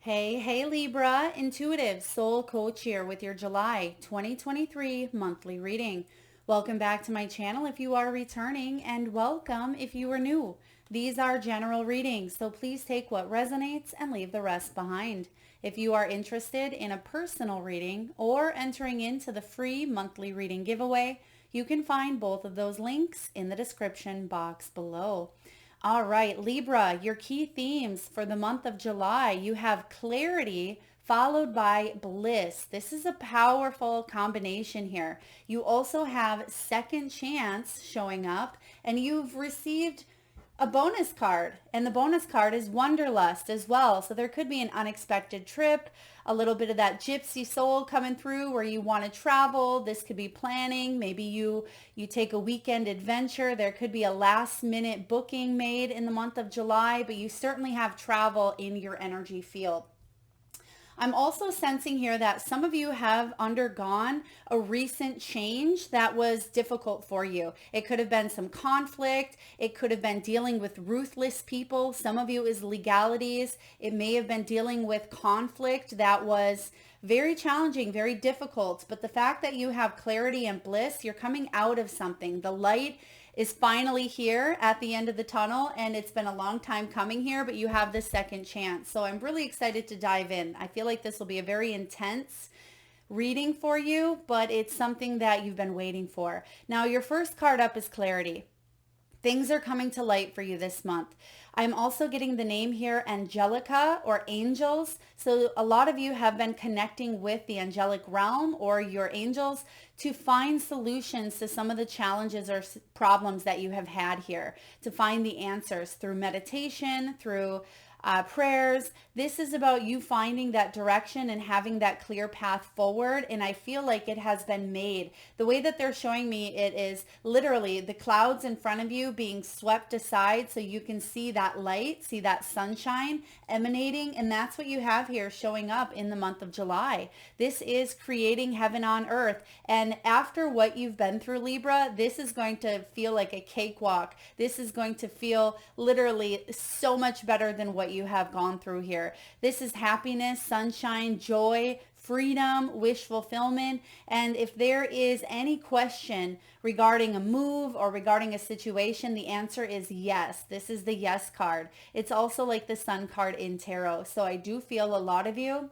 Hey Libra, intuitive soul coach here with your July 2023 monthly reading. Welcome back to my channel if you are returning, and welcome if you are new. These are general readings, so please take what resonates and leave the rest behind. If you are interested in a personal reading or entering into the free monthly reading giveaway, you can find both of those links in the description box below. All right, Libra, your key themes for the month of July. You have clarity followed by bliss. This is a powerful combination here. You also have second chance showing up, and you've received a bonus card, and the bonus card is wanderlust as well. So there could be an unexpected trip, a little bit of that gypsy soul coming through where you want to travel. This could be planning. Maybe you take a weekend adventure. There could be a last minute booking made in the month of July, but you certainly have travel in your energy field. I'm also sensing here that some of you have undergone a recent change that was difficult for you. It could have been some conflict. It could have been dealing with ruthless people. Some of you is legalities. It may have been dealing with conflict that was very challenging, very difficult. But the fact that you have clarity and bliss, you're coming out of something. The light is finally here at the end of the tunnel, and it's been a long time coming here, but you have this second chance. So I'm really excited to dive in. I feel like this will be a very intense reading for you, but it's something that you've been waiting for. Now, your first card up is clarity. Things are coming to light for you this month. I'm also getting the name here, Angelica or angels. So a lot of you have been connecting with the angelic realm or your angels to find solutions to some of the challenges or problems that you have had here, to find the answers through meditation, through prayers. This is about you finding that direction and having that clear path forward. And I feel like it has been made. The way that they're showing me it is literally the clouds in front of you being swept aside so you can see that light, see that sunshine emanating. And that's what you have here showing up in the month of July. This is creating heaven on earth. And after what you've been through, Libra, this is going to feel like a cakewalk. This is going to feel literally so much better than what you have gone through here. This is happiness, sunshine, joy, freedom, wish fulfillment. And if there is any question regarding a move or regarding a situation, the answer is yes. This is the yes card. It's also like the sun card in tarot. So I do feel a lot of you,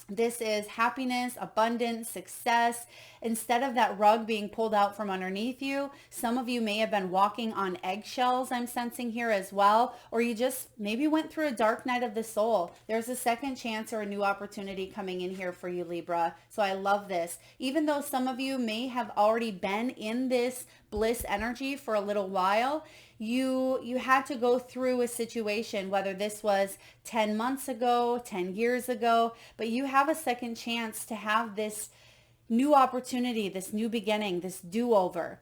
this is happiness, abundance, success. Instead of that rug being pulled out from underneath you, some of you may have been walking on eggshells, I'm sensing here as well, or you just maybe went through a dark night of the soul. There's a second chance or a new opportunity coming in here for you, Libra. So I love this. Even though some of you may have already been in this bliss energy for a little while, you had to go through a situation, whether this was 10 months ago, 10 years ago, but you have a second chance to have this new opportunity, this new beginning, this do-over.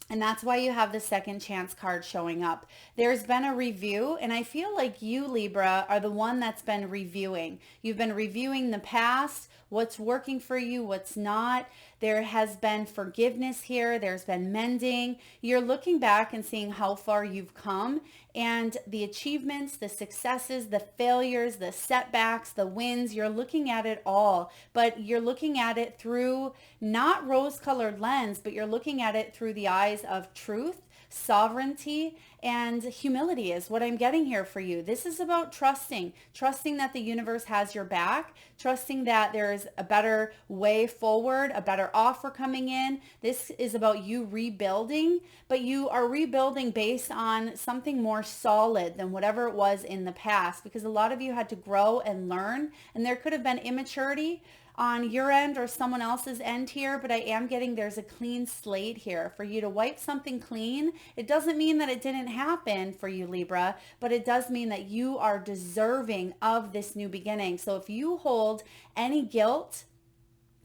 And that's why you have the second chance card showing up. There's been a review, and I feel like you, Libra, are the one that's been reviewing. You've been reviewing the past, what's working for you, what's not. There has been forgiveness here. There's been mending. You're looking back and seeing how far you've come and the achievements, the successes, the failures, the setbacks, the wins. You're looking at it all, but you're looking at it through not rose-colored lens, but you're looking at it through the eyes of truth, sovereignty, and humility is what I'm getting here for you. This is about trusting that the universe has your back, trusting that there's a better way forward, a better offer coming in. This is about you rebuilding, but you are rebuilding based on something more solid than whatever it was in the past, because a lot of you had to grow and learn, and there could have been immaturity on your end or someone else's end here, but I am getting there's a clean slate here for you to wipe something clean. It doesn't mean that it didn't happen for you, Libra, but it does mean that you are deserving of this new beginning. So if you hold any guilt,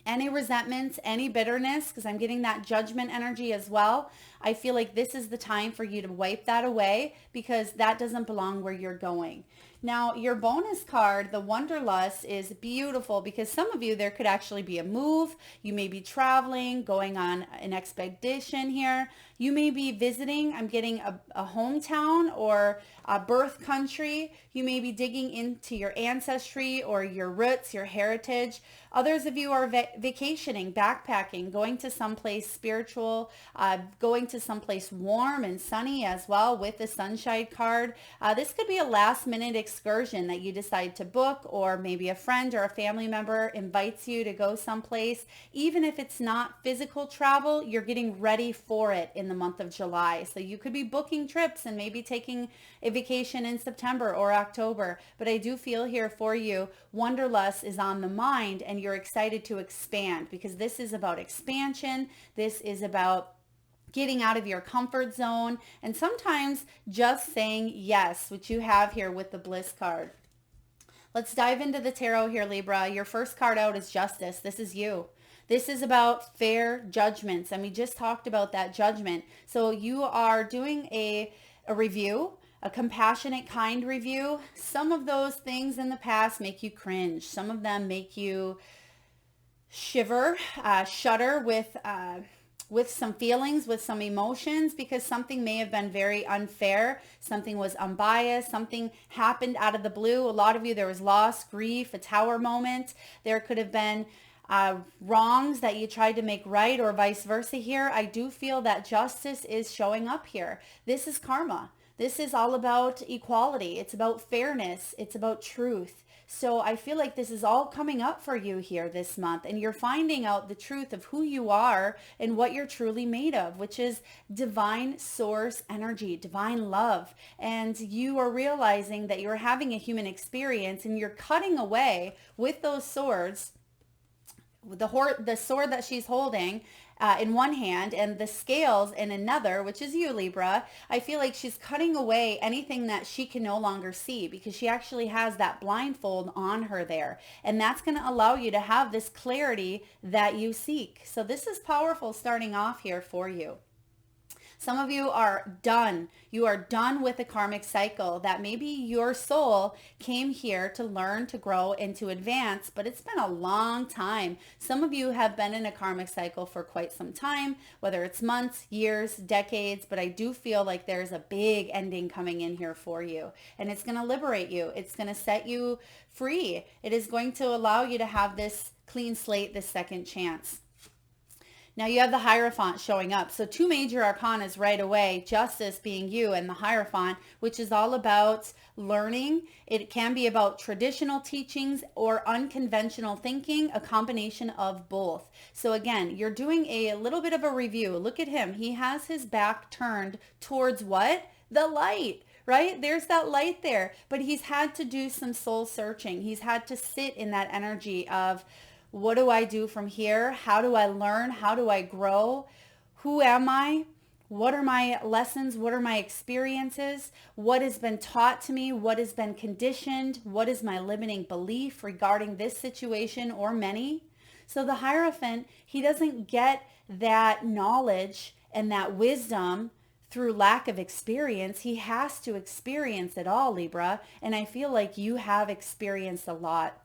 any resentments, any bitterness, because I'm getting that judgment energy as well, I feel like this is the time for you to wipe that away, because that doesn't belong where you're going. Now, your bonus card, the Wanderlust, is beautiful because some of you, there could actually be a move. You may be traveling, going on an expedition here. You may be visiting, I'm getting a hometown or a birth country. You may be digging into your ancestry or your roots, your heritage. Others of you are vacationing, backpacking, going to someplace spiritual, going to someplace warm and sunny as well with the sunshine card. This could be a last minute excursion that you decide to book, or maybe a friend or a family member invites you to go someplace. Even if it's not physical travel, you're getting ready for it in the month of July. So you could be booking trips and maybe taking a vacation in September or October. But I do feel here for you, Wanderlust is on the mind and you're excited to expand, because this is about expansion. This is about getting out of your comfort zone, and sometimes just saying yes, which you have here with the Bliss card. Let's dive into the tarot here, Libra. Your first card out is Justice. This is you. This is about fair judgments, and we just talked about that judgment. So you are doing a review, a compassionate, kind review. Some of those things in the past make you cringe. Some of them make you shudder with some feelings, with some emotions, because something may have been very unfair. Something was unbiased. Something happened out of the blue. A lot of you, there was loss, grief, a tower moment. There could have been wrongs that you tried to make right, or vice versa here. I do feel that justice is showing up here. This is karma. This is all about equality. It's about fairness. It's about truth. So I feel like this is all coming up for you here this month, and you're finding out the truth of who you are and what you're truly made of, which is divine source energy, divine love. And you are realizing that you're having a human experience, and you're cutting away with those swords, the sword that she's holding in one hand and the scales in another, which is you, Libra. I feel like she's cutting away anything that she can no longer see, because she actually has that blindfold on her there. And that's going to allow you to have this clarity that you seek. So this is powerful starting off here for you. Some of you are done. You are done with the karmic cycle that maybe your soul came here to learn, to grow, and to advance, but it's been a long time. Some of you have been in a karmic cycle for quite some time, whether it's months, years, decades, but I do feel like there's a big ending coming in here for you, and it's going to liberate you. It's going to set you free. It is going to allow you to have this clean slate, this second chance. Now you have the Hierophant showing up. So two major arcanas right away, Justice being you, and the Hierophant, which is all about learning. It can be about traditional teachings or unconventional thinking, a combination of both. So again, you're doing a little bit of a review. Look at him. He has his back turned towards what? The light. Right? There's that light there. But he's had to do some soul searching. He's had to sit in that energy of, what do I do from here? How do I learn? How do I grow? Who am I? What are my lessons? What are my experiences? What has been taught to me? What has been conditioned? What is my limiting belief regarding this situation or many? So the Hierophant, he doesn't get that knowledge and that wisdom through lack of experience. He has to experience it all, Libra. And I feel like you have experienced a lot.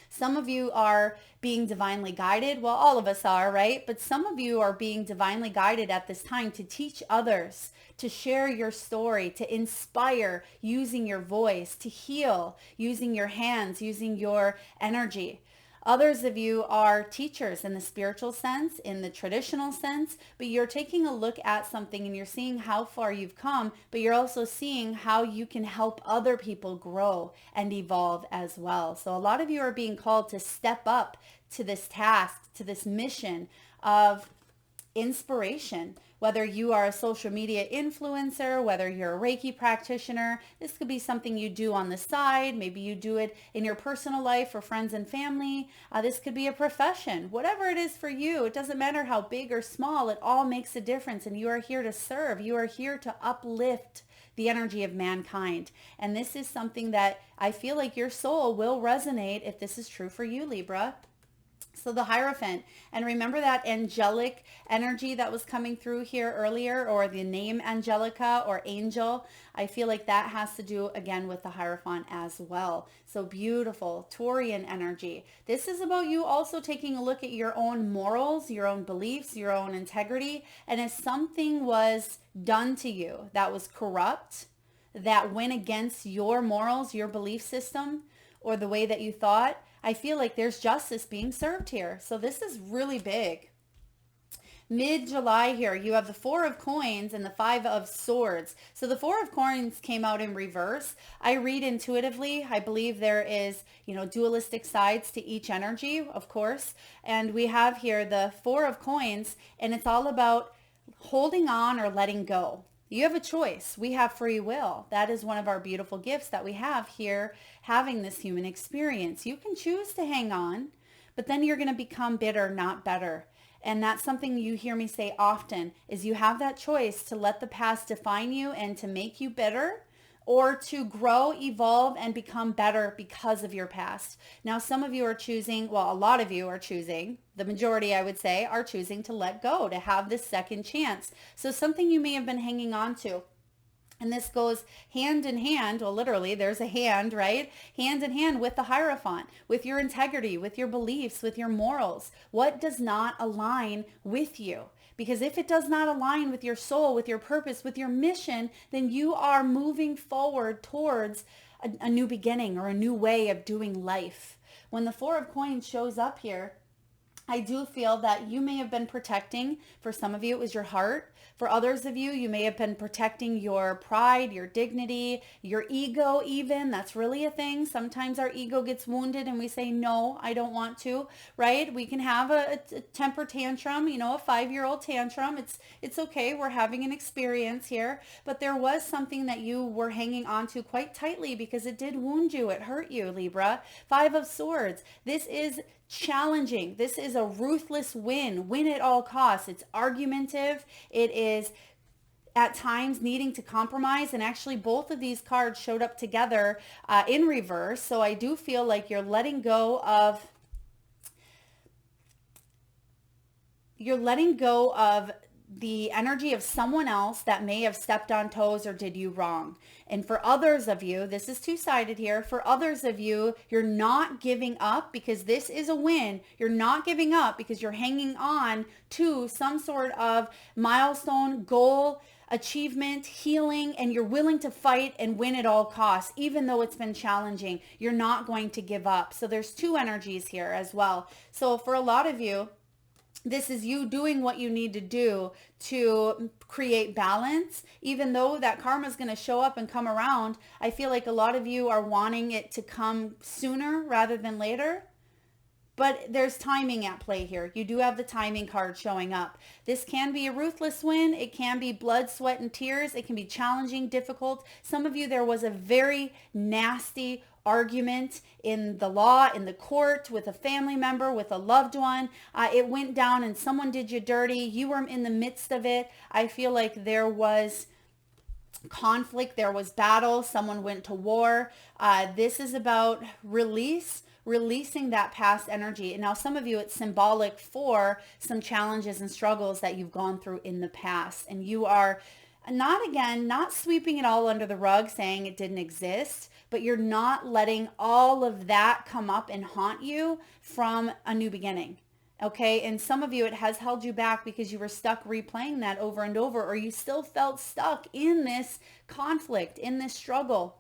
Some of you are being divinely guided. Well, all of us are, right? But some of you are being divinely guided at this time to teach others, to share your story, to inspire using your voice, to heal using your hands, using your energy. Others of you are teachers in the spiritual sense, in the traditional sense, but you're taking a look at something and you're seeing how far you've come, but you're also seeing how you can help other people grow and evolve as well. So a lot of you are being called to step up to this task, to this mission of inspiration. Whether you are a social media influencer, whether you're a Reiki practitioner, this could be something you do on the side. Maybe you do it in your personal life for friends and family. This could be a profession. Whatever it is for you, it doesn't matter how big or small, it all makes a difference. And you are here to serve. You are here to uplift the energy of mankind. And this is something that I feel like your soul will resonate if this is true for you, Libra. So the Hierophant, and remember that angelic energy that was coming through here earlier, or the name Angelica or angel. I feel like that has to do again with the Hierophant as well. So beautiful Taurian energy. This is about you also taking a look at your own morals, your own beliefs, your own integrity. And if something was done to you that was corrupt, that went against your morals, your belief system, or the way that you thought, I feel like there's justice being served here. So this is really big. Mid-July here, you have the Four of Coins and the Five of Swords. So the Four of Coins came out in reverse. I read intuitively. I believe there is, dualistic sides to each energy, of course. And we have here the Four of Coins, and it's all about holding on or letting go. You have a choice. We have free will. That is one of our beautiful gifts that we have here, having this human experience. You can choose to hang on, but then you're going to become bitter, not better. And that's something you hear me say often, is you have that choice to let the past define you and to make you bitter, or to grow, evolve, and become better because of your past. Now, some of you are choosing, well, a lot of you are choosing, the majority I would say, are choosing to let go, to have this second chance. So something you may have been hanging on to. And this goes hand in hand, well, literally, there's a hand, right? Hand in hand with the Hierophant, with your integrity, with your beliefs, with your morals. What does not align with you? Because if it does not align with your soul, with your purpose, with your mission, then you are moving forward towards a new beginning or a new way of doing life. When the Four of Coins shows up here, I do feel that you may have been protecting, for some of you, it was your heart. For others of you, you may have been protecting your pride, your dignity, your ego even. That's really a thing. Sometimes our ego gets wounded and we say, no, I don't want to, right? We can have a temper tantrum, a 5-year-old tantrum. It's okay. We're having an experience here. But there was something that you were hanging on to quite tightly because it did wound you. It hurt you, Libra. Five of Swords. This is challenging. This is a ruthless win at all costs. It's argumentative. It is at times needing to compromise, and actually both of these cards showed up together in reverse. So I do feel like you're letting go of the energy of someone else that may have stepped on toes or did you wrong. And for others of you, this is two-sided here. For others of you, you're not giving up because this is a win. You're not giving up because you're hanging on to some sort of milestone, goal, achievement, healing, and you're willing to fight and win at all costs, even though it's been challenging. You're not going to give up. So there's two energies here as well. So for a lot of you, this is you doing what you need to do to create balance. Even though that karma is going to show up and come around, I feel like a lot of you are wanting it to come sooner rather than later. But there's timing at play here. You do have the timing card showing up. This can be a ruthless win. It can be blood, sweat, and tears. It can be challenging, difficult. Some of you, there was a very nasty argument in the law, in the court, with a family member, with a loved one. It went down and someone did you dirty. You were in the midst of it. I feel like there was conflict. There was battle. Someone went to war. This is about releasing that past energy. And now some of you, it's symbolic for some challenges and struggles that you've gone through in the past. And you are not sweeping it all under the rug, saying it didn't exist, but you're not letting all of that come up and haunt you from a new beginning. Okay. And some of you, it has held you back because you were stuck replaying that over and over, or you still felt stuck in this conflict, in this struggle.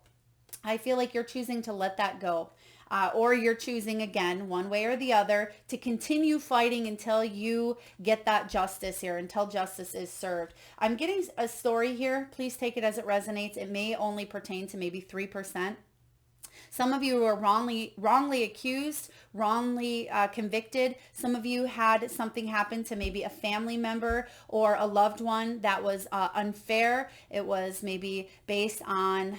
I feel like you're choosing to let that go. Or you're choosing, again, one way or the other, to continue fighting until you get that justice here, until justice is served. I'm getting a story here. Please take it as it resonates. It may only pertain to maybe 3%. Some of you were wrongly accused, wrongly convicted. Some of you had something happen to maybe a family member or a loved one that was unfair. It was maybe based on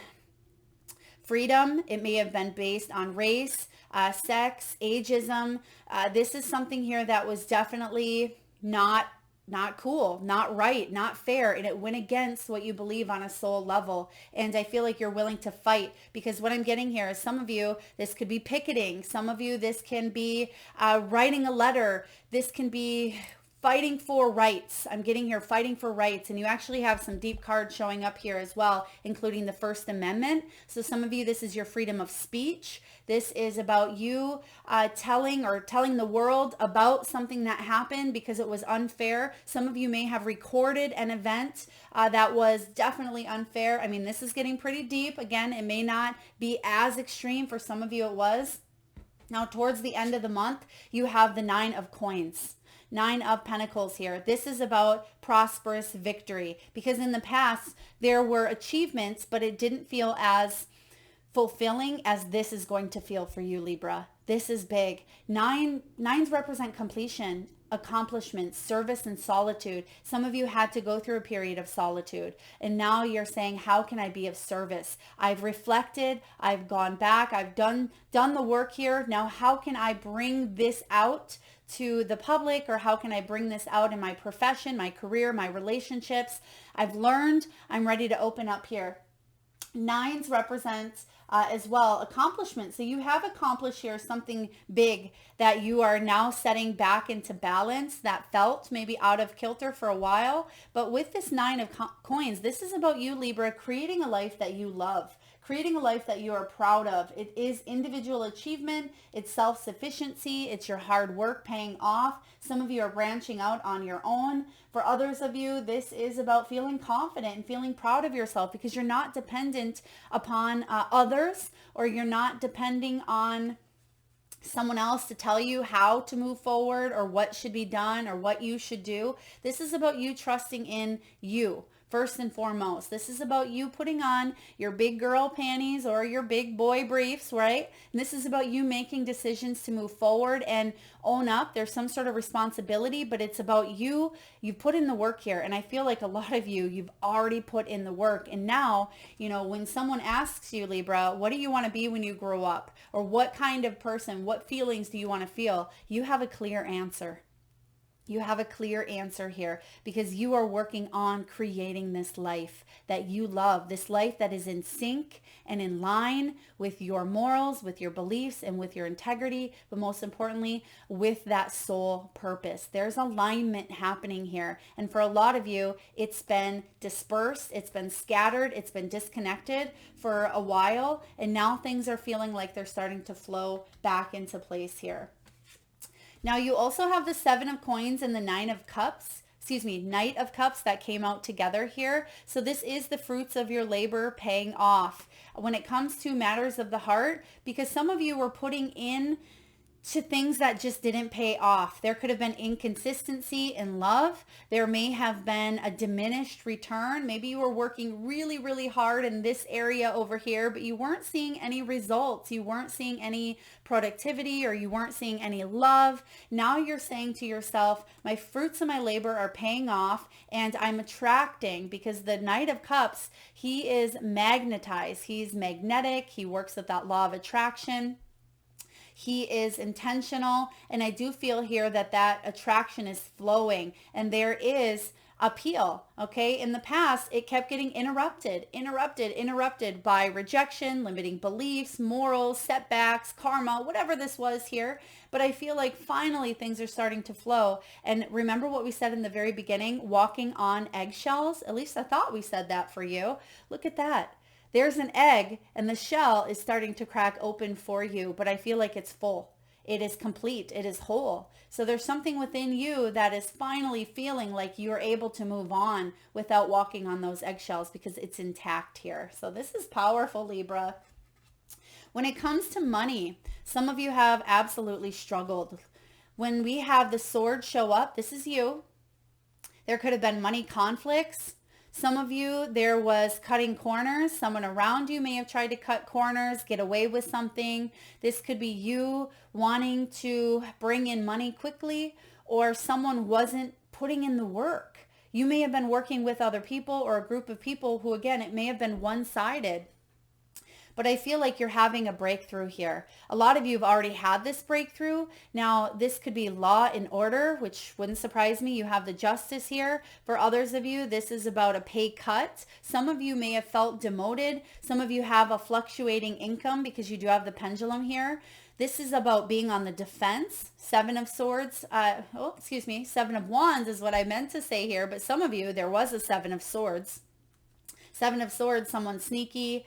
freedom. It may have been based on race, sex, ageism. This is something here that was definitely not not cool, not right, not fair, and it went against what you believe on a soul level. And I feel like you're willing to fight, because what I'm getting here is some of you, this could be picketing. Some of you, this can be writing a letter. This can be fighting for rights. I'm getting here fighting for rights. And you actually have some deep cards showing up here as well, including the First Amendment. So some of you, this is your freedom of speech. This is about you telling the world about something that happened because it was unfair. Some of you may have recorded an event that was definitely unfair. I mean, this is getting pretty deep. Again, it may not be as extreme. For some of you, it was. Now, towards the end of the month, you have the Nine of Coins. Nine of Pentacles here. This is about prosperous victory, because in the past there were achievements, but it didn't feel as fulfilling as this is going to feel for you, Libra. This is big. Nines represent completion, accomplishment, service, and solitude. Some of you had to go through a period of solitude, and now you're saying, how can I be of service? I've reflected, I've gone back, I've done the work here. Now how can I bring this out to the public, or how can I bring this out in my profession, my career, my relationships? I've learned, I'm ready to open up here. Nines represents as well accomplishment. So you have accomplished here something big that you are now setting back into balance, that felt maybe out of kilter for a while. But with this Nine of Coins, this is about you, Libra, creating a life that you love, creating a life that you are proud of. It is individual achievement. It's self-sufficiency. It's your hard work paying off. Some of you are branching out on your own. For others of you, this is about feeling confident and feeling proud of yourself, because you're not dependent upon others, or you're not depending on someone else to tell you how to move forward, or what should be done, or what you should do. This is about you trusting in you. First and foremost, this is about you putting on your big girl panties or your big boy briefs, right? And this is about you making decisions to move forward and own up. There's some sort of responsibility, but it's about you. You've put in the work here. And I feel like a lot of you've already put in the work. And now, when someone asks you, Libra, what do you want to be when you grow up? Or what kind of person, what feelings do you want to feel? You have a clear answer. You have a clear answer here, because you are working on creating this life that you love, this life that is in sync and in line with your morals, with your beliefs, and with your integrity, but most importantly, with that soul purpose. There's alignment happening here. And for a lot of you, it's been dispersed, it's been scattered, it's been disconnected for a while, and now things are feeling like they're starting to flow back into place here. Now you also have the Seven of Coins and the Knight of Cups that came out together here. So this is the fruits of your labor paying off when it comes to matters of the heart, because some of you were putting in to things that just didn't pay off. There could have been inconsistency in love. There may have been a diminished return. Maybe you were working really, really hard in this area over here, but you weren't seeing any results. You weren't seeing any productivity, or you weren't seeing any love. Now you're saying to yourself, my fruits of my labor are paying off, and I'm attracting, because the Knight of Cups, he is magnetized. He's magnetic. He works with that law of attraction. He is intentional, and I do feel here that attraction is flowing, and there is appeal. Okay, in the past it kept getting interrupted by rejection, limiting beliefs, morals, setbacks, karma, whatever this was here. But I feel like finally things are starting to flow. And remember what we said in the very beginning, walking on eggshells? At least I thought we said that for you. Look at that. There's an egg, and the shell is starting to crack open for you, but I feel like it's full. It is complete. It is whole. So there's something within you that is finally feeling like you're able to move on without walking on those eggshells, because it's intact here. So this is powerful, Libra. When it comes to money, some of you have absolutely struggled. When we have the sword show up, this is you. There could have been money conflicts. Some of you, there was cutting corners. Someone around you may have tried to cut corners, get away with something. This could be you wanting to bring in money quickly, or someone wasn't putting in the work. You may have been working with other people or a group of people who, again, it may have been one-sided. but I feel like you're having a breakthrough here. A lot of you have already had this breakthrough. Now, this could be law and order, which wouldn't surprise me. You have the justice here. For others of you, this is about a pay cut. Some of you may have felt demoted. Some of you have a fluctuating income because you do have the pendulum here. This is about being on the defense. Seven of Swords, Seven of Wands is what I meant to say here, but some of you, there was a Seven of Swords. Seven of Swords, someone sneaky,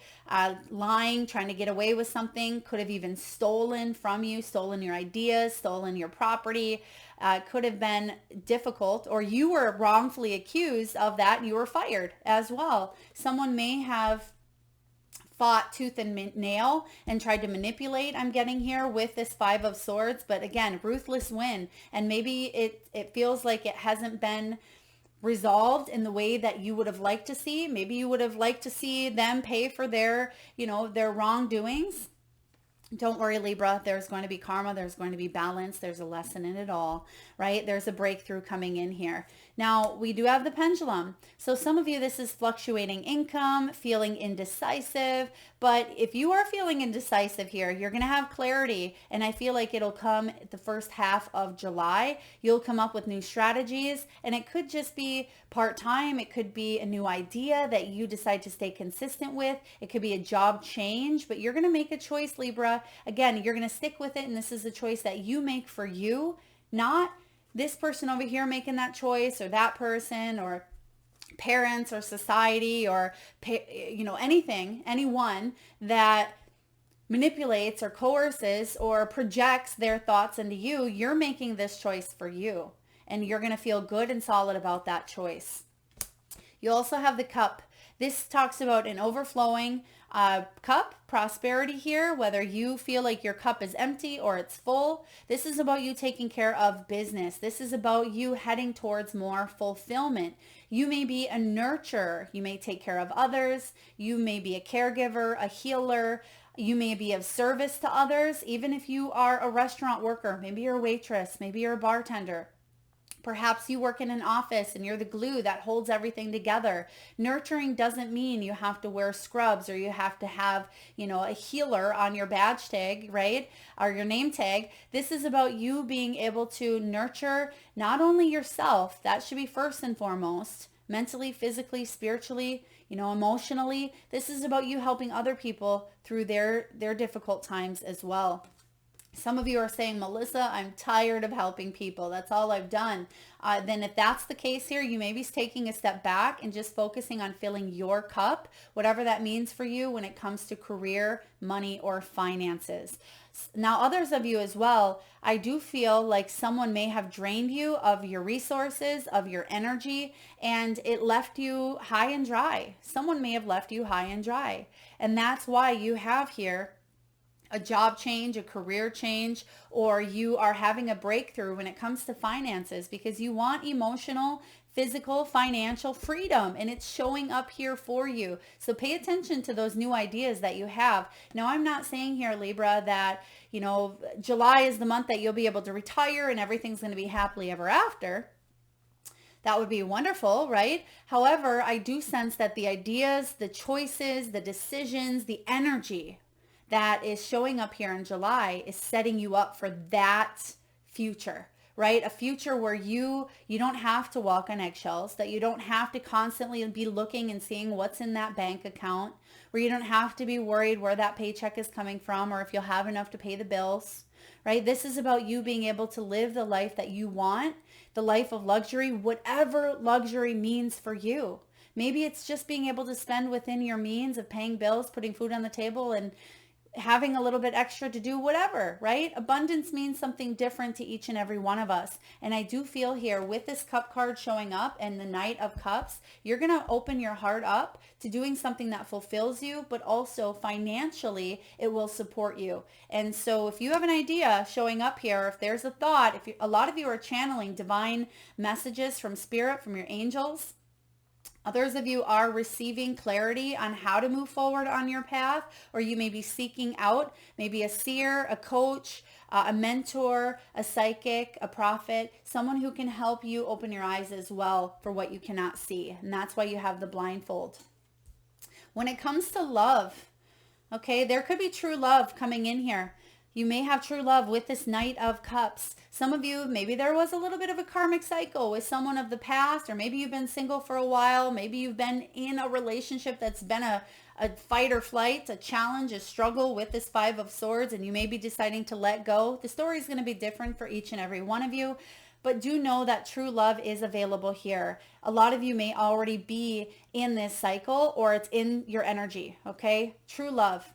lying, trying to get away with something, could have even stolen from you, stolen your ideas, stolen your property, could have been difficult, or you were wrongfully accused of that and you were fired as well. Someone may have fought tooth and nail and tried to manipulate, I'm getting here with this Five of Swords, but again, ruthless win. And maybe it feels like it hasn't been resolved in the way that you would have liked to see. Maybe you would have liked to see them pay for their, their wrongdoings. Don't worry, Libra, there's going to be karma, there's going to be balance, there's a lesson in it all, right? There's a breakthrough coming in here. Now, we do have the pendulum. So some of you, this is fluctuating income, feeling indecisive, but if you are feeling indecisive here, you're going to have clarity, and I feel like it'll come the first half of July. You'll come up with new strategies, and it could just be part-time. It could be a new idea that you decide to stay consistent with. It could be a job change, but you're going to make a choice, Libra. Again, you're going to stick with it, and this is a choice that you make for you, not this person over here making that choice, or that person, or parents, or society, or anyone that manipulates or coerces or projects their thoughts into you. You're making this choice for you, and you're going to feel good and solid about that choice. You also have the Cup. This talks about an overflowing cup, prosperity here, whether you feel like your cup is empty or it's full. This is about you taking care of business. This is about you heading towards more fulfillment. You may be a nurturer. You may take care of others. You may be a caregiver, a healer. You may be of service to others, even if you are a restaurant worker. Maybe you're a waitress. Maybe you're a bartender. Perhaps you work in an office and you're the glue that holds everything together. Nurturing doesn't mean you have to wear scrubs, or you have to have, a healer on your badge tag, right? Or your name tag. This is about you being able to nurture not only yourself, that should be first and foremost, mentally, physically, spiritually, emotionally. This is about you helping other people through their difficult times as well. Some of you are saying, Melissa, I'm tired of helping people. That's all I've done. Then if that's the case here, you may be taking a step back and just focusing on filling your cup, whatever that means for you when it comes to career, money, or finances. Now, others of you as well, I do feel like someone may have drained you of your resources, of your energy, and it left you high and dry. Someone may have left you high and dry. And that's why you have here a job change, a career change, or you are having a breakthrough when it comes to finances, because you want emotional, physical, financial freedom, and it's showing up here for you. So pay attention to those new ideas that you have. Now, I'm not saying here, Libra, that, July is the month that you'll be able to retire and everything's going to be happily ever after. That would be wonderful, right? However, I do sense that the ideas, the choices, the decisions, the energy that is showing up here in July is setting you up for that future, right? A future where you don't have to walk on eggshells, that you don't have to constantly be looking and seeing what's in that bank account, where you don't have to be worried where that paycheck is coming from or if you'll have enough to pay the bills, right? This is about you being able to live the life that you want, the life of luxury, whatever luxury means for you. Maybe it's just being able to spend within your means of paying bills, putting food on the table, and having a little bit extra to do whatever, right? Abundance means something different to each and every one of us. And I do feel here with this Cup card showing up and the Knight of Cups, you're going to open your heart up to doing something that fulfills you, but also financially it will support you. And so if you have an idea showing up here, if there's a thought, a lot of you are channeling divine messages from spirit, from your angels. Others of you are receiving clarity on how to move forward on your path, or you may be seeking out maybe a seer, a coach, a mentor, a psychic, a prophet, someone who can help you open your eyes as well for what you cannot see. And that's why you have the blindfold. When it comes to love, Okay, there could be true love coming in here. You may have true love with this Knight of Cups. Some of you, maybe there was a little bit of a karmic cycle with someone of the past, or maybe you've been single for a while. Maybe you've been in a relationship that's been a fight or flight, a challenge, a struggle with this Five of Swords, and you may be deciding to let go. The story is going to be different for each and every one of you. But do know that true love is available here. A lot of you may already be in this cycle, or it's in your energy, okay? True love.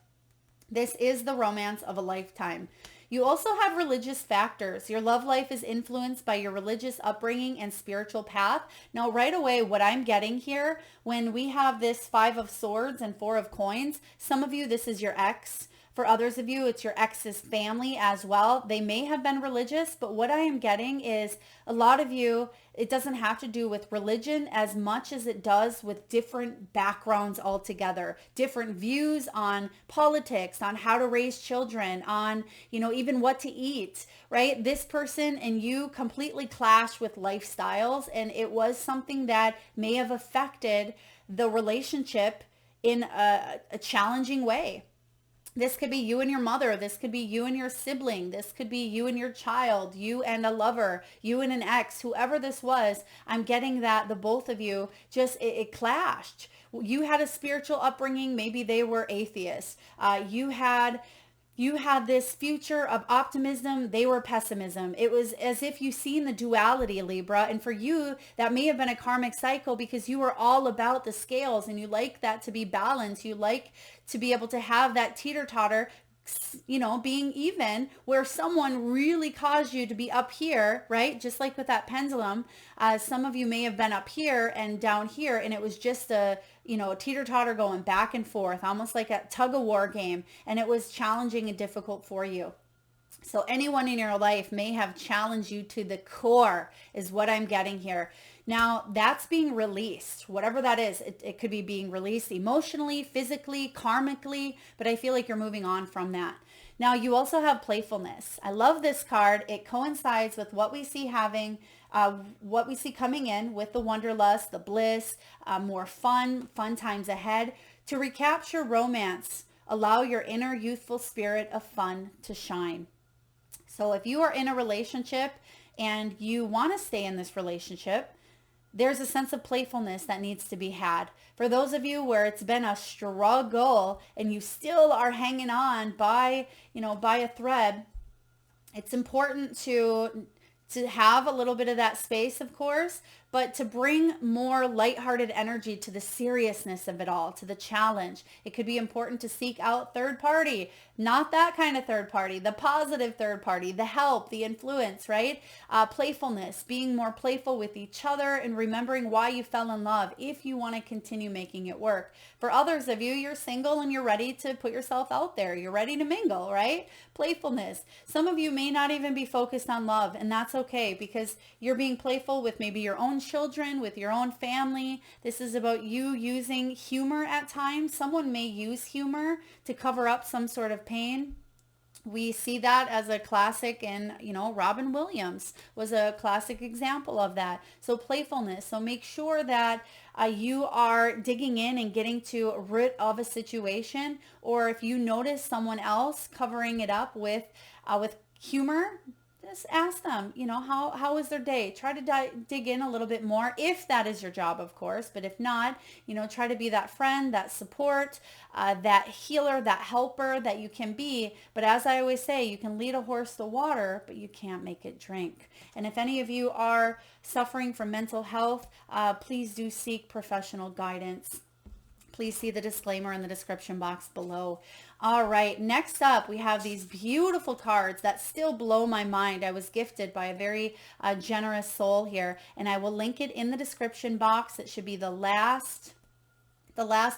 This is the romance of a lifetime. You also have religious factors. Your love life is influenced by your religious upbringing and spiritual path. Now, right away, what I'm getting here, when we have this Five of Swords and Four of Coins, some of you, this is your ex. For others of you, it's your ex's family as well. They may have been religious, but what I am getting is a lot of you, it doesn't have to do with religion as much as it does with different backgrounds altogether, different views on politics, on how to raise children, on, even what to eat, right? This person and you completely clash with lifestyles, and it was something that may have affected the relationship in a challenging way. This could be you and your mother. This could be you and your sibling. This could be you and your child, you and a lover, you and an ex, whoever this was. I'm getting that the both of you just, it clashed. You had a spiritual upbringing. Maybe they were atheists. You had this future of optimism. They were pessimism. It was as if you seen the duality, Libra. And for you, that may have been a karmic cycle because you were all about the scales and you like that to be balanced. You like to be able to have that teeter-totter, being even, where someone really caused you to be up here, right? Just like with that pendulum, some of you may have been up here and down here, and it was just a teeter-totter going back and forth, almost like a tug-of-war game, and it was challenging and difficult for you. So anyone in your life may have challenged you to the core is what I'm getting here. Now, that's being released, whatever that is. It could be being released emotionally, physically, karmically, but I feel like you're moving on from that. Now, you also have playfulness. I love this card. It coincides with what we see what we see coming in with the wanderlust, the bliss, more fun times ahead. To recapture romance, allow your inner youthful spirit of fun to shine. So if you are in a relationship and you want to stay in this relationship, there's a sense of playfulness that needs to be had. For those of you where it's been a struggle and you still are hanging on by a thread, it's important to have a little bit of that space, of course, but to bring more lighthearted energy to the seriousness of it all, to the challenge. It could be important to seek out third party, not that kind of third party, the positive third party, the help, the influence, right? Playfulness, being more playful with each other and remembering why you fell in love if you want to continue making it work. For others of you, you're single and you're ready to put yourself out there. You're ready to mingle, right? Playfulness. Some of you may not even be focused on love, and that's okay because you're being playful with maybe your own children, with your own family. This is about you using humor at times. Someone may use humor to cover up some sort of pain. We see that as a classic, and Robin Williams was a classic example of that. So playfulness. So make sure that you are digging in and getting to a root of a situation, or if you notice someone else covering it up with humor, just ask them, how was their day? Try to dig in a little bit more if that is your job, of course. But if not, try to be that friend, that support, that healer, that helper that you can be. But as I always say, you can lead a horse to water, but you can't make it drink. And if any of you are suffering from mental health, please do seek professional guidance. Please see the disclaimer in the description box below. All right, next up, we have these beautiful cards that still blow my mind. I was gifted by a very generous soul here, and I will link it in the description box. It should be the last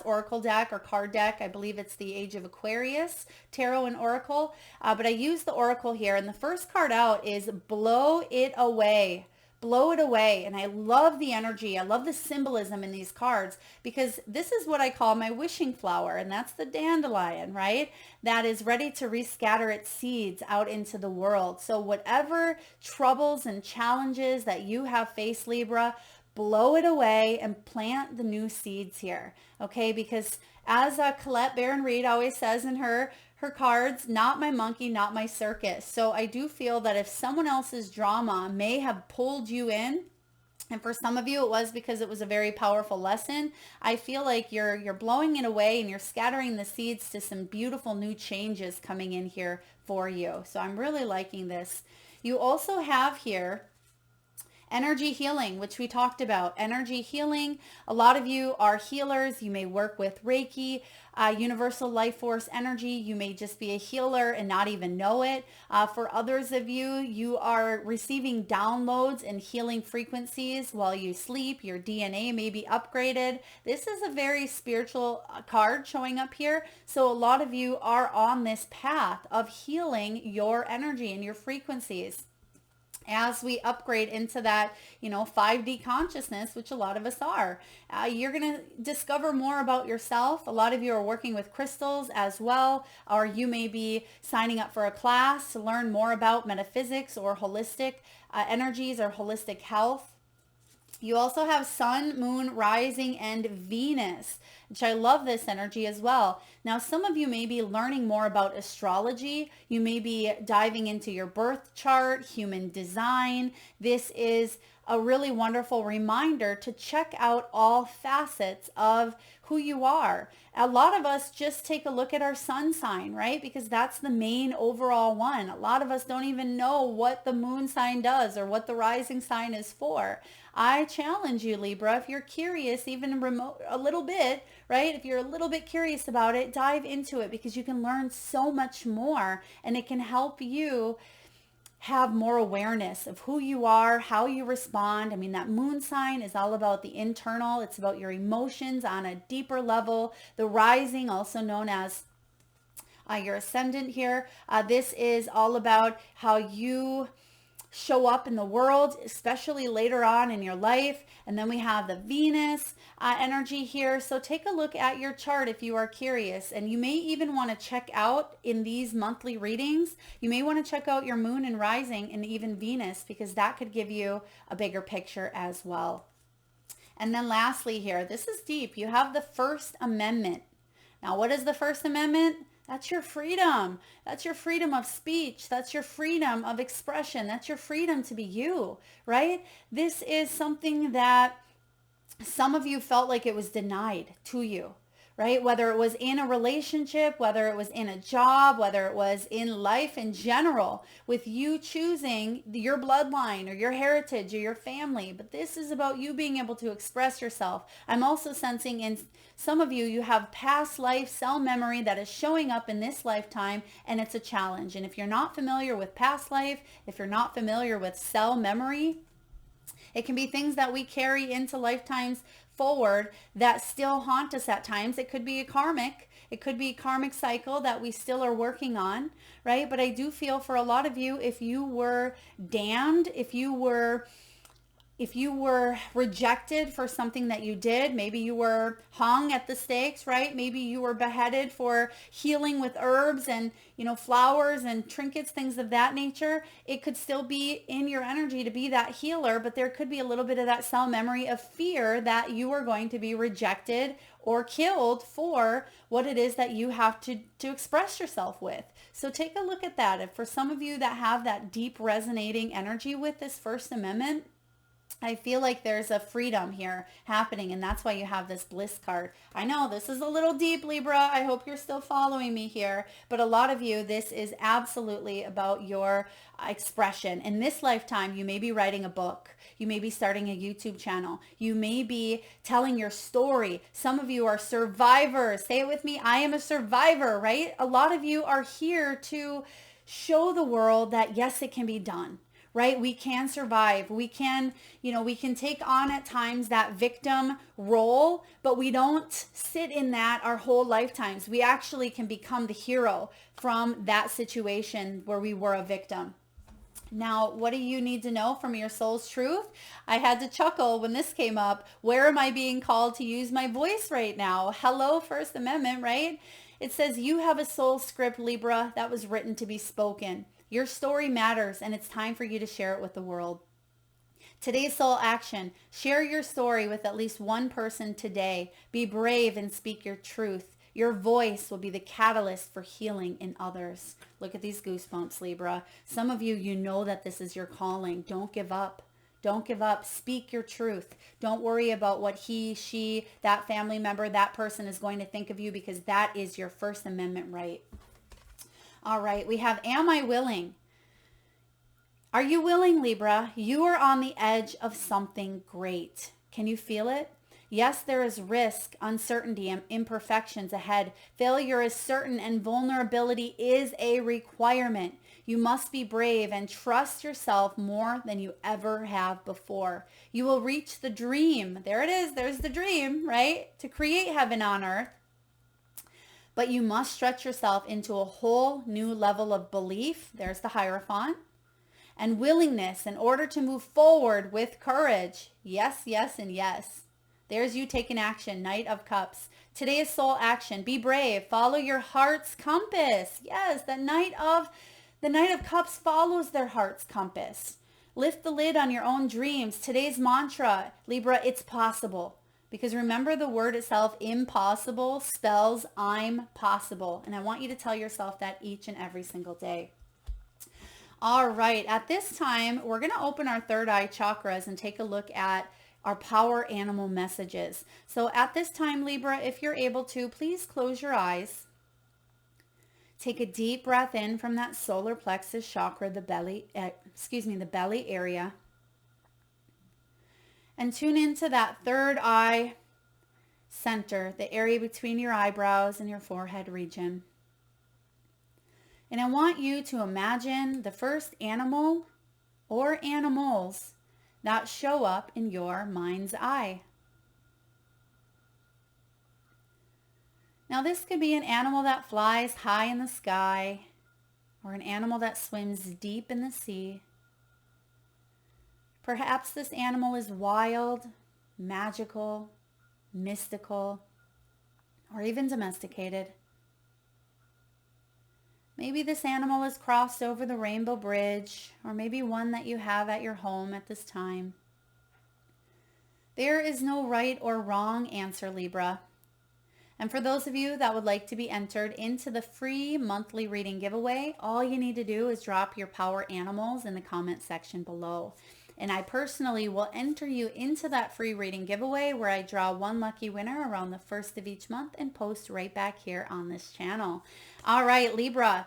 oracle deck or card deck. I believe it's the Age of Aquarius, Tarot and Oracle. But I use the Oracle here, and the first card out is Blow It Away. Blow it away. And I love the energy. I love the symbolism in these cards because this is what I call my wishing flower, and that's the dandelion, right? That is ready to rescatter its seeds out into the world. So whatever troubles and challenges that you have faced, Libra, blow it away and plant the new seeds here. Okay, because as Colette Baron Reed always says in her cards, not my monkey, not my circus. So I do feel that if someone else's drama may have pulled you in, and for some of you it was because it was a very powerful lesson, I feel like you're blowing it away and you're scattering the seeds to some beautiful new changes coming in here for you. So I'm really liking this. You also have here energy healing, which we talked about. Energy healing. A lot of you are healers. You may work with Reiki, universal life force energy. You may just be a healer and not even know it. For others of you, you are receiving downloads and healing frequencies while you sleep. Your DNA may be upgraded. This is a very spiritual card showing up here. So a lot of you are on this path of healing your energy and your frequencies. As we upgrade into that, 5D consciousness, which a lot of us are, you're going to discover more about yourself. A lot of you are working with crystals as well, or you may be signing up for a class to learn more about metaphysics or holistic energies or holistic health. You also have Sun, Moon, Rising, and Venus, which I love this energy as well. Now, some of you may be learning more about astrology. You may be diving into your birth chart, human design. This is a really wonderful reminder to check out all facets of who you are. A lot of us just take a look at our sun sign, right? Because that's the main overall one. A lot of us don't even know what the moon sign does or what the rising sign is for. I challenge you, Libra, if you're curious, even a little bit, right? If you're a little bit curious about it, dive into it because you can learn so much more and it can help you have more awareness of who you are, how you respond. I mean, that moon sign is all about the internal. It's about your emotions on a deeper level. The rising, also known as your ascendant here. This is all about how you show up in the world, especially later on in your life. And then we have the Venus energy here. So take a look at your chart if you are curious. And you may even want to check out in these monthly readings, you may want to check out your moon and rising and even Venus, because that could give you a bigger picture as well. And then lastly here, this is deep. You have the First Amendment. Now, what is the First Amendment? That's your freedom. That's your freedom of speech. That's your freedom of expression. That's your freedom to be you, right? This is something that some of you felt like it was denied to you, right? Whether it was in a relationship, whether it was in a job, whether it was in life in general, with you choosing your bloodline or your heritage or your family. But this is about you being able to express yourself. I'm also sensing in some of you, you have past life cell memory that is showing up in this lifetime, and it's a challenge. And if you're not familiar with past life, if you're not familiar with cell memory, it can be things that we carry into lifetimes forward that still haunt us at times. It could be a karmic cycle that we still are working on, right? But I do feel for a lot of you, if you were damned, if you were rejected for something that you did, maybe you were hung at the stakes, right? Maybe you were beheaded for healing with herbs and, flowers and trinkets, things of that nature. It could still be in your energy to be that healer, but there could be a little bit of that cell memory of fear that you are going to be rejected or killed for what it is that you have to express yourself with. So take a look at that. If for some of you that have that deep resonating energy with this First Amendment, I feel like there's a freedom here happening, and that's why you have this bliss card. I know this is a little deep, Libra. I hope you're still following me here, but a lot of you, this is absolutely about your expression. In this lifetime, you may be writing a book. You may be starting a YouTube channel. You may be telling your story. Some of you are survivors. Say it with me. I am a survivor, right? A lot of you are here to show the world that yes, it can be done. Right? We can survive. We can take on at times that victim role, but we don't sit in that our whole lifetimes. We actually can become the hero from that situation where we were a victim. Now, what do you need to know from your soul's truth? I had to chuckle when this came up. Where am I being called to use my voice right now? Hello, First Amendment, right? It says you have a soul script, Libra, that was written to be spoken. Your story matters, and it's time for you to share it with the world. Today's soul action. Share your story with at least one person today. Be brave and speak your truth. Your voice will be the catalyst for healing in others. Look at these goosebumps, Libra. Some of you, you know that this is your calling. Don't give up. Don't give up. Speak your truth. Don't worry about what he, she, that family member, that person is going to think of you, because that is your First Amendment right. All right, we have, am I willing? Are you willing, Libra? You are on the edge of something great. Can you feel it? Yes, there is risk, uncertainty, and imperfections ahead. Failure is certain and vulnerability is a requirement. You must be brave and trust yourself more than you ever have before. You will reach the dream. There it is. There's the dream, right? To create heaven on earth. But you must stretch yourself into a whole new level of belief. There's the Hierophant. And willingness in order to move forward with courage. Yes, yes, and yes. There's you taking action, Knight of Cups. Today is soul action. Be brave. Follow your heart's compass. Yes, the Knight of Cups follows their heart's compass. Lift the lid on your own dreams. Today's mantra, Libra, it's possible. Because remember, the word itself, impossible, spells I'm possible. And I want you to tell yourself that each and every single day. All right, at this time, we're going to open our third eye chakras and take a look at our power animal messages. So at this time, Libra, if you're able to, please close your eyes. Take a deep breath in from that solar plexus chakra, the belly area. And tune into that third eye center, the area between your eyebrows and your forehead region. And I want you to imagine the first animal or animals that show up in your mind's eye. Now this could be an animal that flies high in the sky, or an animal that swims deep in the sea. Perhaps this animal is wild, magical, mystical, or even domesticated. Maybe this animal has crossed over the rainbow bridge, or maybe one that you have at your home at this time. There is no right or wrong answer, Libra. And for those of you that would like to be entered into the free monthly reading giveaway, all you need to do is drop your power animals in the comment section below. And I personally will enter you into that free reading giveaway, where I draw one lucky winner around the first of each month and post right back here on this channel. All right, Libra.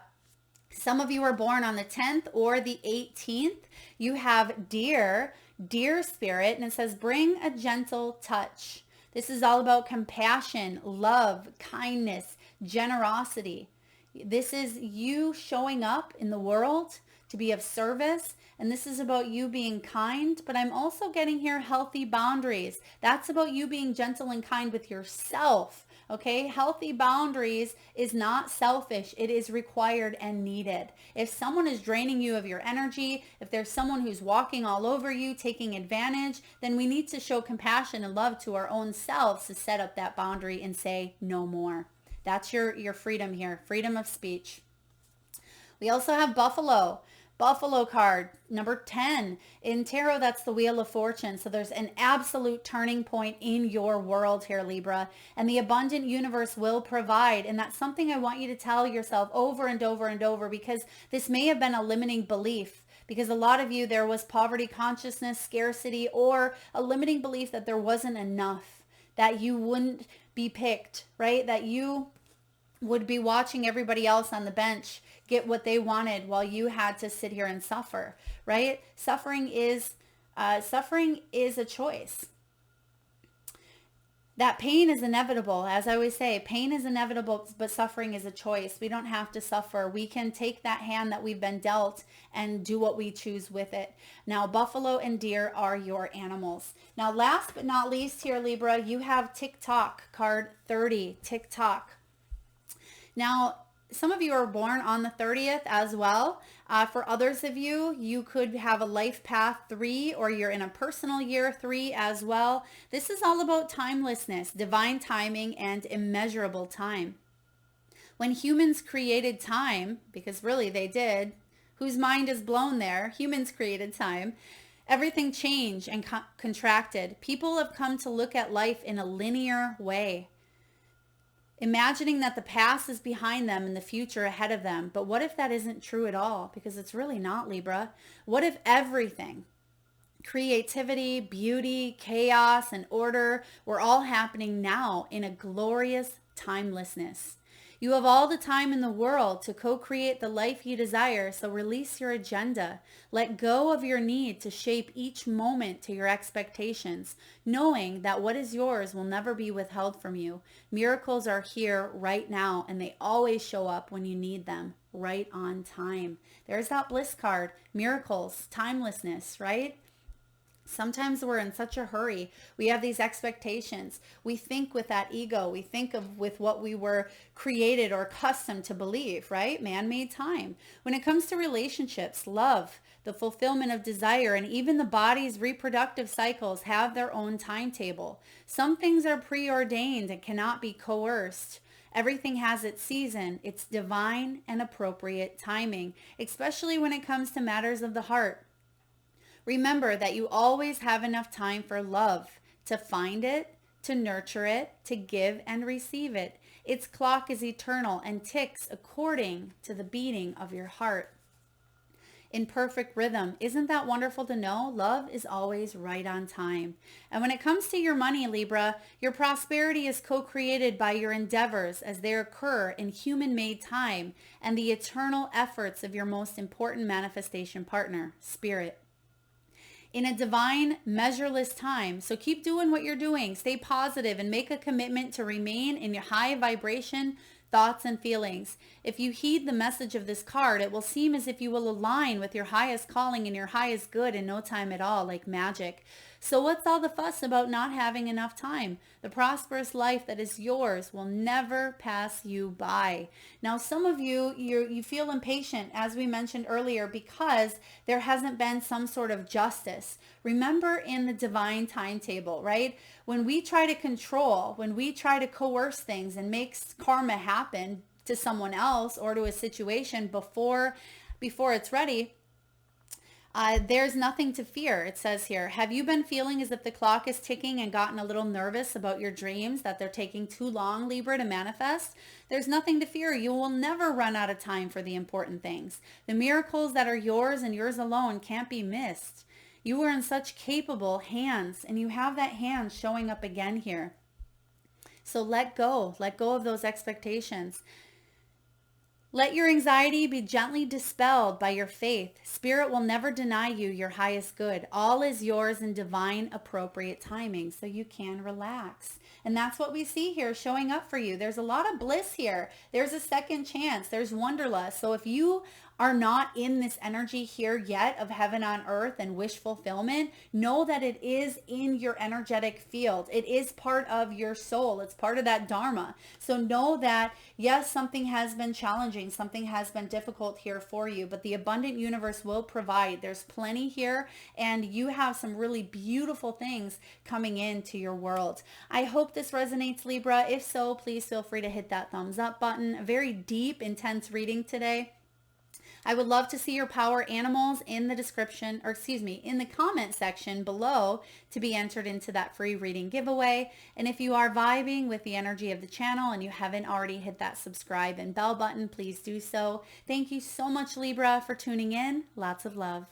Some of you are born on the 10th or the 18th. You have deer spirit, and it says bring a gentle touch. This is all about compassion, love, kindness, generosity. This is you showing up in the world to be of service. And this is about you being kind, but I'm also getting here healthy boundaries. That's about you being gentle and kind with yourself. Okay, healthy boundaries is not selfish. It is required and needed. If someone is draining you of your energy, if there's someone who's walking all over you, taking advantage, then we need to show compassion and love to our own selves to set up that boundary and say no more. That's your freedom here, freedom of speech. We also have Buffalo. Buffalo card, number 10. In tarot, that's the Wheel of Fortune. So there's an absolute turning point in your world here, Libra. And the abundant universe will provide. And that's something I want you to tell yourself over and over and over, because this may have been a limiting belief. Because a lot of you, there was poverty consciousness, scarcity, or a limiting belief that there wasn't enough, that you wouldn't be picked, right? That you would be watching everybody else on the bench get what they wanted while you had to sit here and suffer, right? Suffering is a choice. That pain is inevitable. As I always say, pain is inevitable, but suffering is a choice. We don't have to suffer. We can take that hand that we've been dealt and do what we choose with it. Now, buffalo and deer are your animals. Now, last but not least here, Libra, you have TikTok, card 30, TikTok. Now, some of you are born on the 30th as well. For others of you, you could have a life path 3, or you're in a personal year 3 as well. This is all about timelessness, divine timing, and immeasurable time. When humans created time, because really they did, whose mind is blown there, humans created time. Everything changed and contracted. People have come to look at life in a linear way, imagining that the past is behind them and the future ahead of them. But what if that isn't true at all? Because it's really not, Libra. What if everything, creativity, beauty, chaos, and order, were all happening now in a glorious timelessness? You have all the time in the world to co-create the life you desire, so release your agenda. Let go of your need to shape each moment to your expectations, knowing that what is yours will never be withheld from you. Miracles are here right now, and they always show up when you need them, right on time. There's that bliss card, miracles, timelessness, right? Sometimes we're in such a hurry. We have these expectations. We think with that ego. We think of with what we were created or accustomed to believe, right? Man-made time. When it comes to relationships, love, the fulfillment of desire, and even the body's reproductive cycles have their own timetable. Some things are preordained and cannot be coerced. Everything has its season, its divine and appropriate timing, especially when it comes to matters of the heart. Remember that you always have enough time for love, to find it, to nurture it, to give and receive it. Its clock is eternal and ticks according to the beating of your heart. In perfect rhythm. Isn't that wonderful to know? Love is always right on time. And when it comes to your money, Libra, your prosperity is co-created by your endeavors as they occur in human-made time and the eternal efforts of your most important manifestation partner, Spirit, in a divine, measureless time. So keep doing what you're doing. Stay positive and make a commitment to remain in your high vibration thoughts and feelings. If you heed the message of this card, it will seem as if you will align with your highest calling and your highest good in no time at all, like magic. So what's all the fuss about not having enough time? The prosperous life that is yours will never pass you by. Now, some of you feel impatient, as we mentioned earlier, because there hasn't been some sort of justice. Remember in the divine timetable, right? When we try to control, when we try to coerce things and make karma happen to someone else or to a situation before it's ready, there's nothing to fear. It says here, have you been feeling as if the clock is ticking and gotten a little nervous about your dreams, that they're taking too long, Libra, to manifest? There's nothing to fear. You will never run out of time for the important things. The miracles that are yours and yours alone can't be missed. You are in such capable hands, and you have that hand showing up again here. So let go of those expectations. Let your anxiety be gently dispelled by your faith. Spirit will never deny you your highest good. All is yours in divine appropriate timing, so you can relax. And that's what we see here showing up for you. There's a lot of bliss here. There's a second chance. There's wanderlust. So if you are not in this energy here yet of heaven on earth and wish fulfillment, know that it is in your energetic field. It is part of your soul. It's part of that dharma. So know that, yes, something has been challenging. Something has been difficult here for you, but the abundant universe will provide. There's plenty here, and you have some really beautiful things coming into your world. I hope this resonates, Libra. If so, please feel free to hit that thumbs up button. A very deep, intense reading today. I would love to see your power animals in the description, or excuse me, in the comment section below to be entered into that free reading giveaway. And if you are vibing with the energy of the channel and you haven't already hit that subscribe and bell button, please do so. Thank you so much, Libra, for tuning in. Lots of love.